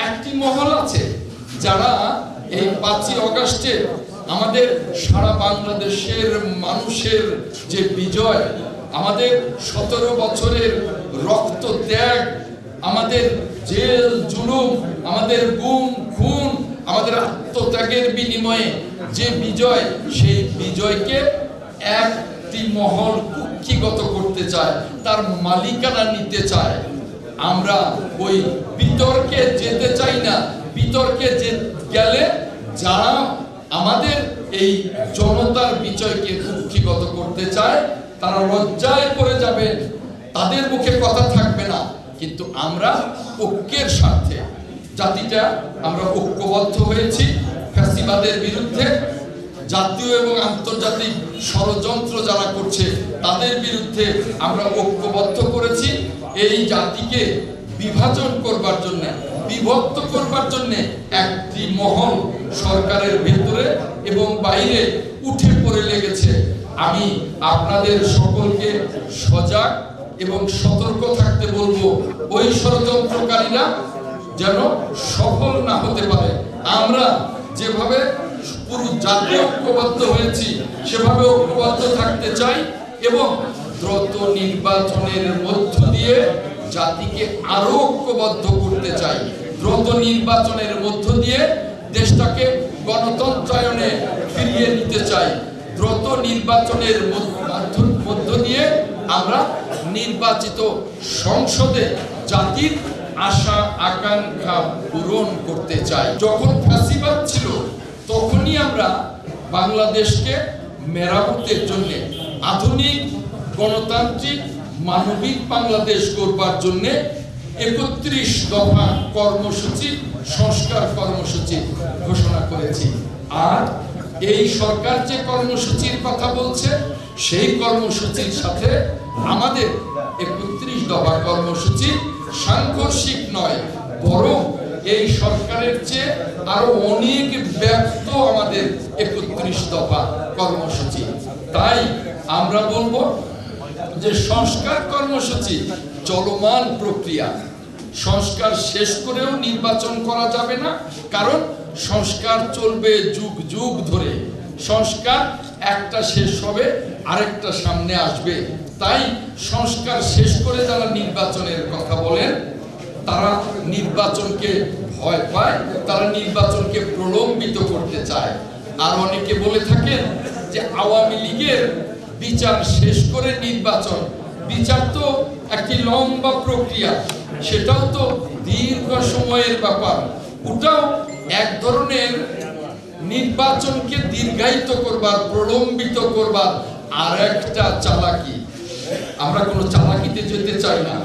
একটি মহল আছে যারা এই 5ই আগস্টে আমাদের সারা বাংলাদেশের মানুষের যে বিজয়, আমাদের 17 বছরের রক্ত ত্যাগ, আমাদের জেল জুলুম, আমাদের গুম খুন, আমাদের আত্মত্যাগের বিনিময়ে যে বিজয়, সেই বিজয়কে একটি মহল কুক্ষিগত করতে চায়, তার মালিকানা নিতে চায়। আমরা ওই বিতর্কে যেতে চাই না। বিতর্কে গেলে যারা আমাদের এই জনতার বিজয়কে কুক্ষিগত করতে চায় তারা লজ্জায় পড়ে যাবে, তাদের মুখে কথা থাকবে না। কিন্তু আমরা ঐক্যের স্বার্থে জাতিটা আমরা ঐক্যবদ্ধ হয়েছি ফ্যাসিবাদের বিরুদ্ধে। জাতীয় এবং আন্তর্জাতিক ষড়যন্ত্র যারা করছে তাদের বিরুদ্ধে আমরা ঐক্যবদ্ধ করেছি। এই জাতিকে বিভাজন করবার জন্য, বিভক্ত করবার জন্য একটি মহল সরকারের ভেতরে এবং বাইরে উঠে পড়ে লেগেছে। আমি আপনাদের সকলকে সজাগ এবং সতর্ক থাকতে বলবো, ওই ষড়যন্ত্রকারীরা যেন সফল না হতে পারে। আমরা যেভাবে পুরো জাতি ঐক্যবদ্ধ হয়েছি সেভাবে ঐক্যবদ্ধ থাকতে চাই এবং দ্রুত নির্বাচনের মধ্য দিয়ে জাতিকে আরো ঐক্যবদ্ধ করতে চাই। দ্রুত নির্বাচনের মধ্য দিয়ে দেশটাকে গণতন্ত্রায়নে ফিরিয়ে নিতে চাই। দ্রুত নির্বাচনের মধ্য দিয়ে আমরা নির্বাচিত সংসদে জাতির আশা আকাঙ্ক্ষা পূরণ করতে চাই। যখন ফ্যাসিবাদ ছিল তখনই আমরা বাংলাদেশকে মেরামতের জন্য আধুনিক গণতান্ত্রিক মানবিক বাংলাদেশ গড়বার জন্য 31 দফা কর্মসূচি, সংস্কার কর্মসূচি ঘোষণা করেছি। আর এই সরকার যে কর্মসূচির কথা বলছে সেই কর্মসূচির সাথে আমাদের 31 দফা কর্মসূচি সাংঘর্ষিক নয়, বরং এই সরকারের চেয়ে আরো অনেক ব্যাপ্ত আমাদের 31 দফা কর্মসূচি। তাই আমরা বলবো যে সংস্কার কর্মসূচি চলমান প্রক্রিয়া। সংস্কার শেষ করেও নির্বাচন করা যাবে না, কারণ সংস্কার চলবে যুগ যুগ ধরে। সংস্কার একটা শেষ হবে আরেকটা সামনে আসবে। তাই সংস্কার শেষ করে যারা নির্বাচনের কথা বলেন তারা নির্বাচনকে ভয় পায়, তারা নির্বাচনকে প্রলম্বিত করতে চায়। আর অনেকে বলে থাকেন যে আওয়ামী লীগের বিচার শেষ করে নির্বাচন। বিচার তো একটি লম্বা প্রক্রিয়া, সেটাও তো দীর্ঘ সময়ের ব্যাপার। ওটাও এক ধরনের নির্বাচনকে দীর্ঘায়িত করবার, প্রলম্বিত করবার আর একটা চালাকি। আমরা কোনো চালাকিতে যেতে চাই না।